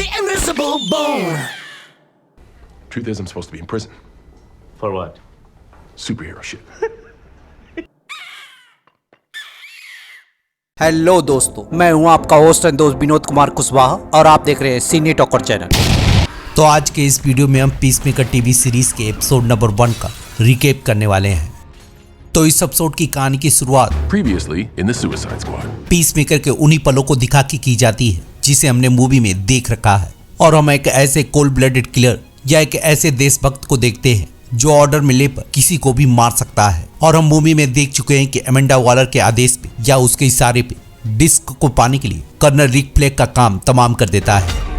the invisible bone. Truth is, I'm supposed to be in prison. For what? Superhero shit. Hello दोस्तों, मैं हूं आपका host and दोस्त विनोद कुमार कुशवाहा और आप देख रहे हैं सिने टॉकर चैनल। तो आज के इस वीडियो में हम पीसमेकर टीवी सीरीज के एपिसोड नंबर 1 का रिकैप करने वाले हैं। तो इस एपिसोड की कहानी की शुरुआत Previously in the Suicide Squad. Peacemaker के उन्हीं पलों को दिखा के की जाती है जिसे हमने मूवी में देख रखा है, और हम एक ऐसे कोल्ड ब्लडेड किलर या एक ऐसे देशभक्त को देखते हैं जो ऑर्डर मिलने पर किसी को भी मार सकता है। और हम मूवी में देख चुके हैं कि अमेंडा वॉलर के आदेश पे या उसके इशारे पे डिस्क को पाने के लिए कर्नल रिक फ्लेक का काम तमाम कर देता है।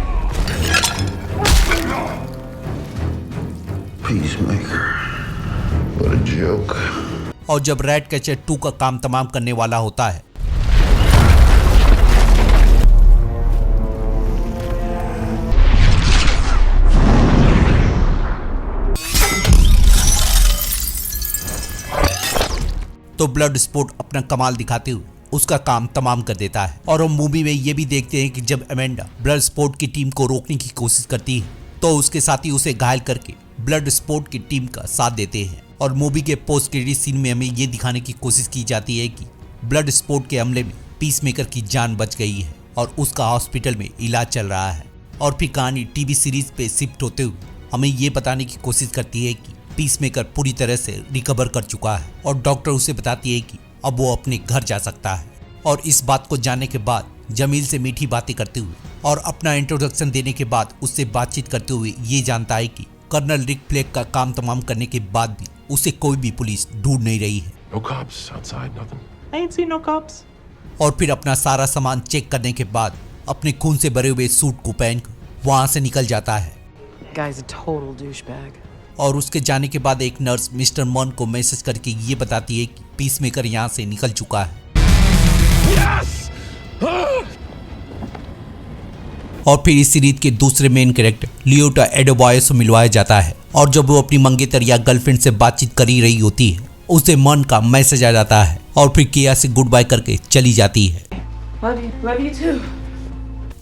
Peacemaker. What a joke. और जब रैट कैचर 2 का काम तमाम करने वाला होता है तो ब्लड स्पोर्ट अपना कमाल दिखाते हुए उसका काम तमाम कर देता है। और हम मूवी में ये भी देखते हैं कि जब अमेंडा ब्लड स्पोर्ट की टीम को रोकने की कोशिश करती है तो उसके साथी उसे घायल करके ब्लड स्पोर्ट की टीम का साथ देते हैं। और मूवी के पोस्ट क्रेडिट सीन में हमें ये दिखाने की कोशिश की जाती है कि ब्लड स्पोर्ट के हमले में पीसमेकर की जान बच गई है और उसका हॉस्पिटल में इलाज चल रहा है। और फिर कहानी टीवी सीरीज पे शिफ्ट होते हुए हमें ये बताने की कोशिश करती है कि पीसमेकर पूरी तरह से रिकवर कर चुका है और डॉक्टर उसे बताती है कि अब वो अपने घर जा सकता है। और इस बात को जानने के बाद जमील से मीठी बातें करते हुए और अपना इंट्रोडक्शन देने के बाद उससे बातचीत करते हुए ये जानता है कि कर्नल रिक फ्लेक का काम तमाम करने के बाद भी उसे कोई भी पुलिस ढूंढ नहीं रही है। No cops outside, nothing. I ain't seen no cops. और फिर अपना सारा सामान चेक करने के बाद अपने खून से भरे हुए सूट को पहनकर वहां से निकल जाता है। Guy's a total douchebag. और उसके जाने के बाद एक नर्स मिस्टर मन को मैसेज करके ये बताती है कि पीसमेकर यहाँ से निकल चुका है। और फिर इस सीरीज के दूसरे मेन कैरेक्टर लियोटा एडोबॉय से मिलवाया जाता है। और जब वो अपनी मंगेतर या गर्लफ्रेंड से बातचीत कर ही रही होती है उसे मन का मैसेज आ जाता है और फिर किया से गुड बाय करके चली जाती है। Love you too.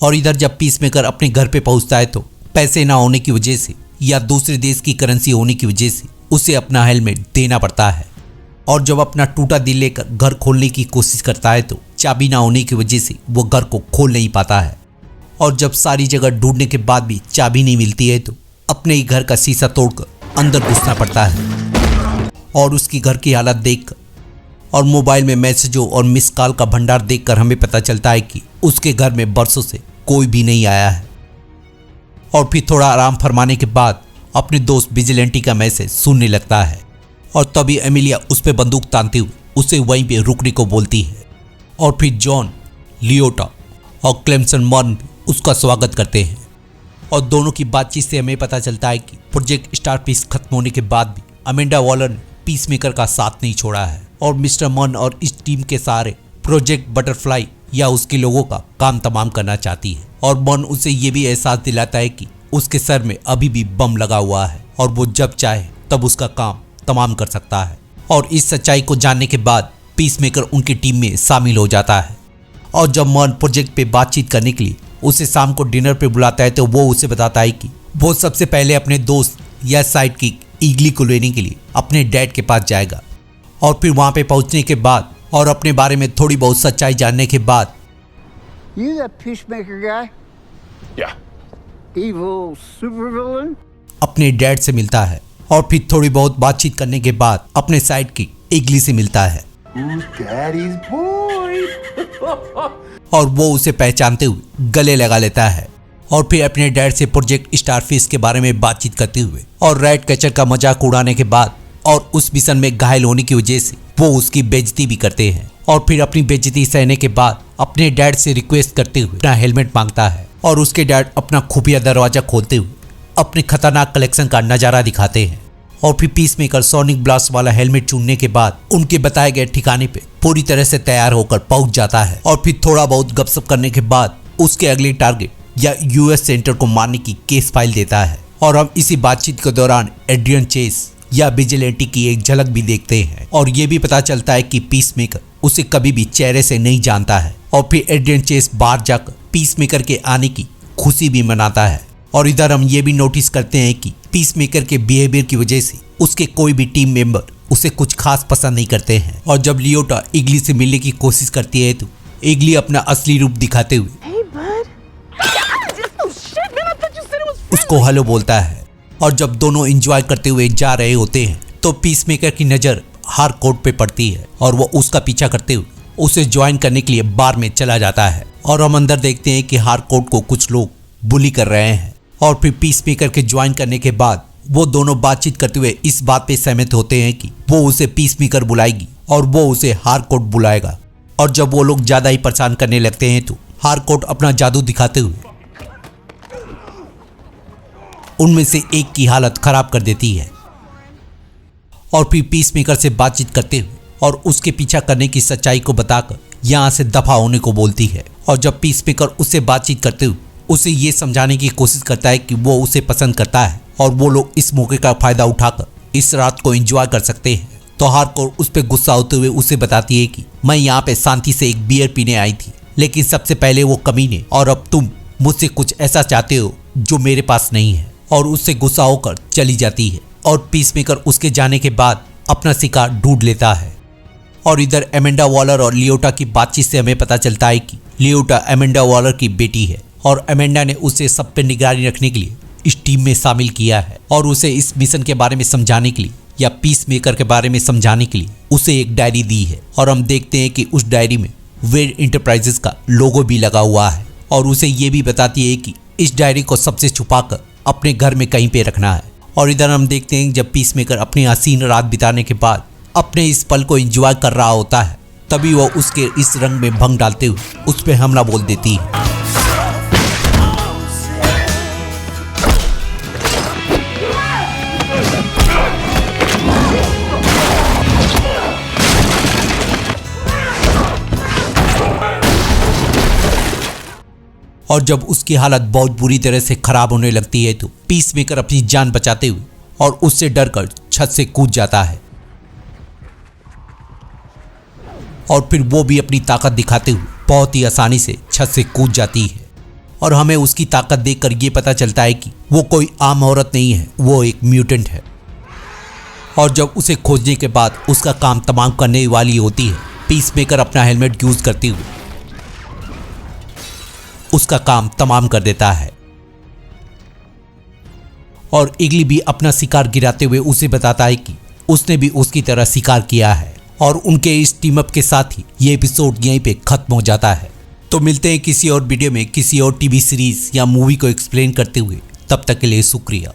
और इधर जब पीसमेकर अपने घर पे पहुंचता है तो पैसे ना होने की वजह से या दूसरे देश की करेंसी होने की वजह से उसे अपना हेलमेट देना पड़ता है। और जब अपना टूटा दिल लेकर घर खोलने की कोशिश करता है तो चाबी ना होने की वजह से वो घर को खोल नहीं पाता है। और जब सारी जगह ढूंढने के बाद भी चाबी नहीं मिलती है तो अपने ही घर का शीशा तोड़कर अंदर घुसना पड़ता है। और उसकी घर की हालत देखकर और मोबाइल में मैसेजों और मिस कॉल का भंडार देखकर हमें पता चलता है कि उसके घर में बरसों से कोई भी नहीं आया है। और फिर थोड़ा आराम फरमाने के बाद अपने दोस्त विजिलेंटी का मैसेज सुनने लगता है। और तभी एमिलिया उस पर बंदूक तानते हुए उसे वहीं पे रुकने को बोलती है। और फिर जॉन, लियोटा और क्लेमसन मर्न उसका स्वागत करते हैं। और दोनों की बातचीत से हमें पता चलता है कि प्रोजेक्ट स्टारपीस खत्म होने के बाद भी अमेंडा वॉलर ने पीसमेकर का साथ नहीं छोड़ा है और मिस्टर मन और इस टीम के सहारे प्रोजेक्ट बटरफ्लाई या उसके लोगों का काम तमाम करना चाहती है। और मन उसे ये भी एहसास दिलाता है कि उसके सर में अभी भी बम लगा हुआ है और वो जब चाहे तब उसका काम तमाम कर सकता है। और इस सच्चाई को जानने के बाद पीसमेकर उनकी टीम में शामिल हो जाता है। और जब मन प्रोजेक्ट पे बातचीत करने के लिए उसे शाम को डिनर पे बुलाता है तो वो उसे बताता है कि वो सबसे पहले अपने दोस्त या साइड की ईगली को लेने के लिए अपने डैड के पास जाएगा। और फिर वहां पे पहुंचने के बाद और अपने बारे में थोड़ी बहुत सच्चाई जानने के बाद You that Peacemaker guy? Yeah. Evil supervillain? अपने डैड से मिलता है। और फिर थोड़ी बहुत बातचीत करने के बाद अपने साइड की ईगली से मिलता है। Who's Daddy's boy? और वो उसे पहचानते हुए गले लगा लेता है। और फिर अपने डैड से प्रोजेक्ट स्टारफिश के बारे में बातचीत करते हुए और रैट कैचर का मजाक उड़ाने के बाद और उस मिशन में घायल होने की वजह से वो उसकी बेइज्जती भी करते हैं। और फिर अपनी बेइज्जती सहने के बाद अपने डैड से रिक्वेस्ट करते हुए अपना हेलमेट मांगता है। और उसके डैड अपना खुफिया दरवाजा खोलते हुए अपने खतरनाक कलेक्शन का नजारा दिखाते हैं। और फिर पीसमेकर सोनिक ब्लास्ट वाला हेलमेट चुनने के बाद उनके बताए गए ठिकाने पे पूरी तरह से तैयार होकर पहुंच जाता है। और फिर थोड़ा बहुत गपशप करने के बाद उसके अगले टारगेट या यूएस सेंटर को मारने की केस फाइल देता है। और हम इसी बातचीत के दौरान एड्रियन चेस या विजिलेंटी की एक झलक भी देखते हैं। और ये भी पता चलता है कि पीसमेकर उसे कभी भी चेहरे से नहीं जानता है। और फिर एड्रियन चेस बाहर जाकर पीसमेकर के आने की खुशी भी मनाता है। और इधर हम ये भी नोटिस करते हैं कि पीसमेकर के बिहेवियर की वजह से उसके कोई भी टीम मेंबर उसे कुछ खास पसंद नहीं करते हैं। और जब लियोटा इगली से मिलने की कोशिश करती है तो इगली अपना असली रूप दिखाते हुए Hey, bud. Oh, shit, man. I thought you said it was उसको हेलो बोलता है। और जब दोनों एंजॉय करते हुए जा रहे होते हैं तो पीसमेकर की नज़र हारकोर्ट पे पड़ती है और वो उसका पीछा करते हुए उसे ज्वाइन करने के लिए बार में चला जाता है। और हम अंदर देखते हैं कि हारकोर्ट को कुछ लोग बुली कर रहे हैं। और फिर पीसमेकर के ज्वाइन करने के बाद वो दोनों बातचीत करते हुए इस बात पे सहमत होते हैं कि वो उसे पीसमेकर बुलाएगी और वो उसे हारकोर्ट बुलाएगा। और जब वो लोग ज़्यादा ही परेशान करने लगते हैं तो हारकोर्ट अपना जादू दिखाते हुए उनमें से एक की हालत खराब कर देती है। और फिर पीसमेकर से बातचीत करते हुए और उसके पीछा करने की सच्चाई को बताकर यहाँ से दफा होने को बोलती है। और जब पीसमेकर उससे बातचीत करते हुए उसे ये समझाने की कोशिश करता है कि वो उसे पसंद करता है और वो लोग इस मौके का फायदा उठाकर इस रात को एंजॉय कर सकते हैं, तो हारकोर्ट उस पर गुस्सा होते हुए उसे बताती है कि मैं यहाँ पे शांति से एक बियर पीने आई थी, लेकिन सबसे पहले वो कमीने और अब तुम मुझसे कुछ ऐसा चाहते हो जो मेरे पास नहीं है। और उससे गुस्सा होकर चली जाती है। और पीसमेकर उसके जाने के बाद अपना शिकार ढूंढ लेता है। और इधर एमेंडा वॉलर और लियोटा की बातचीत से हमें पता चलता है कि लियोटा एमेंडा वॉलर की बेटी है और एमेंडा ने उसे सब पे निगरानी रखने के लिए इस टीम में शामिल किया है और उसे इस मिशन के बारे में समझाने के लिए या पीसमेकर के बारे में समझाने के लिए उसे एक डायरी दी है। और हम देखते हैं कि उस डायरी में वेड इंटरप्राइजेस का लोगो भी लगा हुआ है और उसे ये भी बताती है कि इस डायरी को सबसे छुपाकर अपने घर में कहीं पे रखना है। और इधर हम देखते हैं जब पीसमेकर अपनी हसीन रात बिताने के बाद अपने इस पल को एंजॉय कर रहा होता है, तभी वो उसके इस रंग में भंग डालते हुए उस पर हमला बोल देती है। और जब उसकी हालत बहुत बुरी तरह से खराब होने लगती है तो पीसमेकर अपनी जान बचाते हुए और उससे डरकर छत से कूद जाता है। और फिर वो भी अपनी ताकत दिखाते हुए बहुत ही आसानी से छत से कूद जाती है। और हमें उसकी ताकत देखकर ये पता चलता है कि वो कोई आम औरत नहीं है, वो एक म्यूटेंट है। और जब उसे खोजने के बाद उसका काम तमाम करने वाली होती है, पीसमेकर अपना हेलमेट यूज करते हुए उसका काम तमाम कर देता है। और इगली भी अपना शिकार गिराते हुए उसे बताता है कि उसने भी उसकी तरह शिकार किया है। और उनके इस टीम अप के साथ ही ये एपिसोड यहीं पे खत्म हो जाता है। तो मिलते हैं किसी और वीडियो में किसी और टीवी सीरीज या मूवी को एक्सप्लेन करते हुए। तब तक के लिए शुक्रिया।